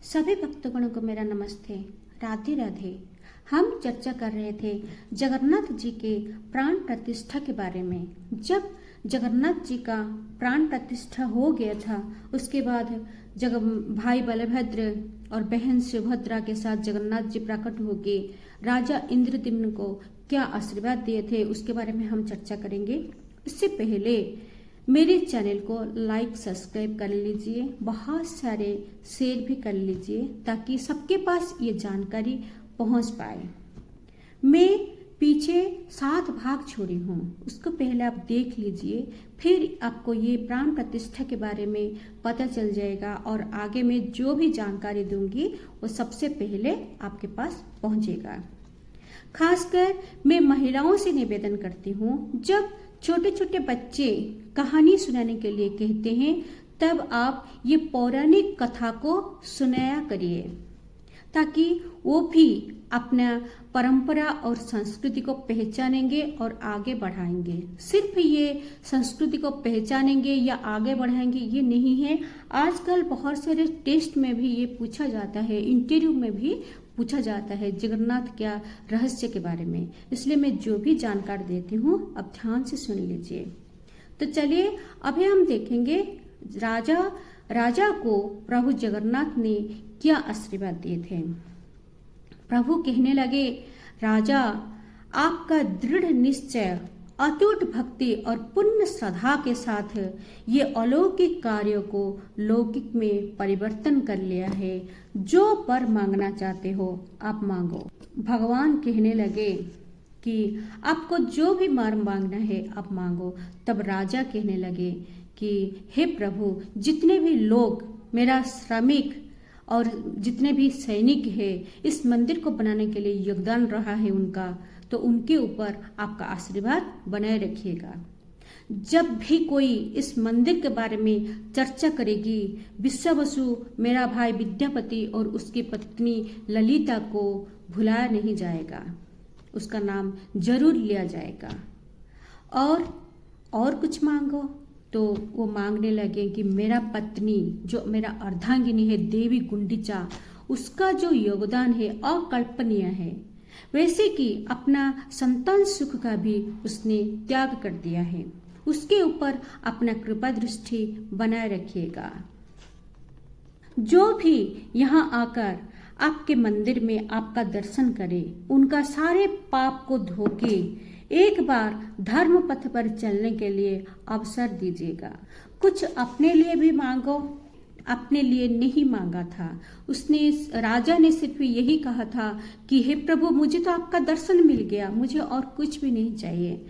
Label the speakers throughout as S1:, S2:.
S1: सभी भक्तगणों को मेरा नमस्ते। राधे राधे। हम चर्चा कर रहे थे जगन्नाथ जी के प्राण प्रतिष्ठा के बारे में। जब जगन्नाथ जी का प्राण प्रतिष्ठा हो गया था, उसके बाद भाई बलभद्र और बहन सुभद्रा के साथ जगन्नाथ जी प्रकट होके राजा इंद्रद्युम्न को क्या आशीर्वाद दिए थे, उसके बारे में हम चर्चा करेंगे। इससे पहले मेरे चैनल को लाइक सब्सक्राइब कर लीजिए, बहुत सारे शेयर भी कर लीजिए ताकि सबके पास ये जानकारी पहुंच पाए। मैं पीछे 7 भाग छोड़ी हूँ, उसको पहले आप देख लीजिए, फिर आपको ये प्राण प्रतिष्ठा के बारे में पता चल जाएगा और आगे मैं जो भी जानकारी दूंगी वो सबसे पहले आपके पास पहुंचेगा। खासकर मैं महिलाओं से निवेदन करती हूँ, जब छोटे छोटे बच्चे कहानी सुनाने के लिए कहते हैं तब आप ये पौराणिक कथा को सुनाया करिए ताकि वो भी अपना परंपरा और संस्कृति को पहचानेंगे और आगे बढ़ाएंगे। सिर्फ ये संस्कृति को पहचानेंगे या आगे बढ़ाएंगे ये नहीं है। आजकल बहुत सारे टेस्ट में भी ये पूछा जाता है, इंटरव्यू में भी पूछा जाता है जगन्नाथ क्या रहस्य के बारे में। इसलिए मैं जो भी जानकारी देती हूँ अब ध्यान से सुन लीजिए। तो चलिए अभी हम देखेंगे राजा को प्रभु जगन्नाथ ने क्या आशीर्वाद दिए थे। प्रभु कहने लगे, राजा आपका दृढ़ निश्चय, अटूट भक्ति और पुण्य श्रद्धा के साथ ये अलौकिक कार्यों को लौकिक में परिवर्तन कर लिया है। जो वर मांगना चाहते हो आप मांगो। भगवान कहने लगे कि आपको जो भी वर मांगना है आप मांगो। तब राजा कहने लगे कि हे प्रभु, जितने भी लोग मेरा श्रमिक और जितने भी सैनिक है इस मंदिर को बनाने के लिए योगदान रहा है उनका, तो उनके ऊपर आपका आशीर्वाद बनाए रखिएगा। जब भी कोई इस मंदिर के बारे में चर्चा करेगी, विश्वावसु मेरा भाई विद्यापति और उसकी पत्नी ललिता को भुलाया नहीं जाएगा, उसका नाम जरूर लिया जाएगा। और कुछ मांगो। तो वो मांगने लगे कि मेरा पत्नी जो मेरा अर्धांगिनी है देवी गुंडिचा, उसका जो योगदान है अकल्पनीय है, वैसे कि अपना संतान सुख का भी उसने त्याग कर दिया है, उसके ऊपर अपना कृपा दृष्टि बनाए रखिएगा। जो भी यहाँ आकर आपके मंदिर में आपका दर्शन करे, उनका सारे पाप को धोके एक बार धर्म पथ पर चलने के लिए अवसर दीजिएगा। कुछ अपने लिए भी मांगो, अपने लिए नहीं मांगा था उसने। राजा ने सिर्फ यही कहा था कि हे प्रभु, मुझे तो आपका दर्शन मिल गया, मुझे और कुछ भी नहीं चाहिए।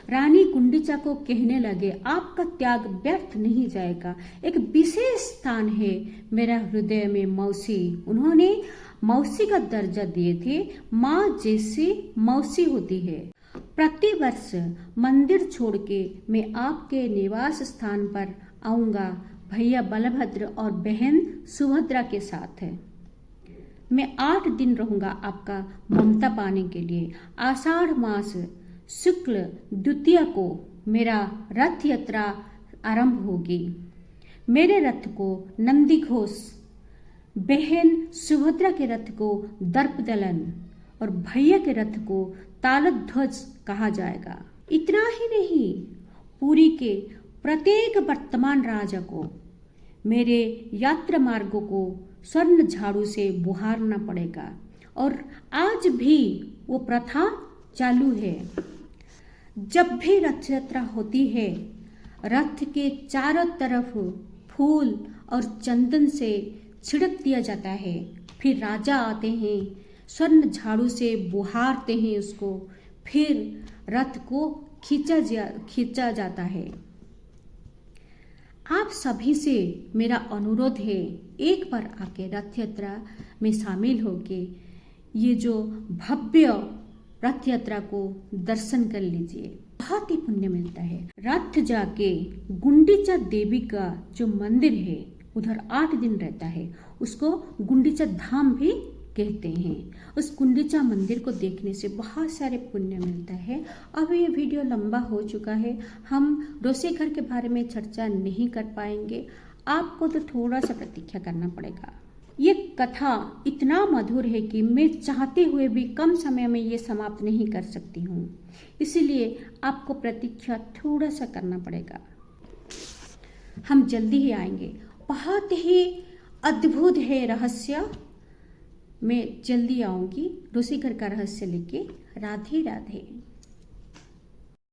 S1: रानी गुंडिचा को कहने लगे, आपका त्याग व्यर्थ नहीं जाएगा। एक विशेष स्थान है मेरा हृदय में मौसी। उन्होंने मौसी का दर्जा दिए थे। माँ जैसी मौसी होती है। प्रतिवर्ष मंदिर छोड़ के मैं आपके निवास स्थान पर आऊंगा, भैया बलभद्र और बहन सुभद्रा के साथ। मैं 8 दिन रहूंगा आपका ममता पाने के लिए। आषाढ़ मास शुक्ल द्वितीया को मेरा रथ यात्रा आरंभ होगी। मेरे रथ को नंदी घोष, बहन सुभद्रा के रथ को दर्पदलन और भैया के रथ को तालध्वज कहा जाएगा। इतना ही नहीं, पुरी के प्रत्येक वर्तमान राजा को मेरे यात्रा मार्गों को स्वर्ण झाड़ू से बुहारना पड़ेगा और आज भी वो प्रथा चालू है। जब भी रथ यात्रा होती है, रथ के चारों तरफ फूल और चंदन से छिड़क दिया जाता है। फिर राजा आते हैं, स्वर्ण झाड़ू से बुहारते हैं उसको, फिर रथ को खींचा जाता है। आप सभी से मेरा अनुरोध है, एक बार आके रथ यात्रा में शामिल होके ये जो भव्य रथ यात्रा को दर्शन कर लीजिए, बहुत ही पुण्य मिलता है। रथ जाके गुंडिचा देवी का जो मंदिर है उधर 8 दिन रहता है, उसको गुंडिचा धाम भी कहते हैं। उस गुंडिचा मंदिर को देखने से बहुत सारे पुण्य मिलता है। अब ये वीडियो लंबा हो चुका है, हम रोसे घर के बारे में चर्चा नहीं कर पाएंगे। आपको तो थोड़ा सा प्रतीक्षा करना पड़ेगा। कथा इतना मधुर है कि मैं चाहते हुए भी कम समय में ये समाप्त नहीं कर सकती हूँ, इसलिए आपको प्रतीक्षा थोड़ा सा करना पड़ेगा। हम जल्दी ही आएंगे। बहुत ही अद्भुत है रहस्य। मैं जल्दी आऊँगी रूसी घर का रहस्य लेके। राधे राधे।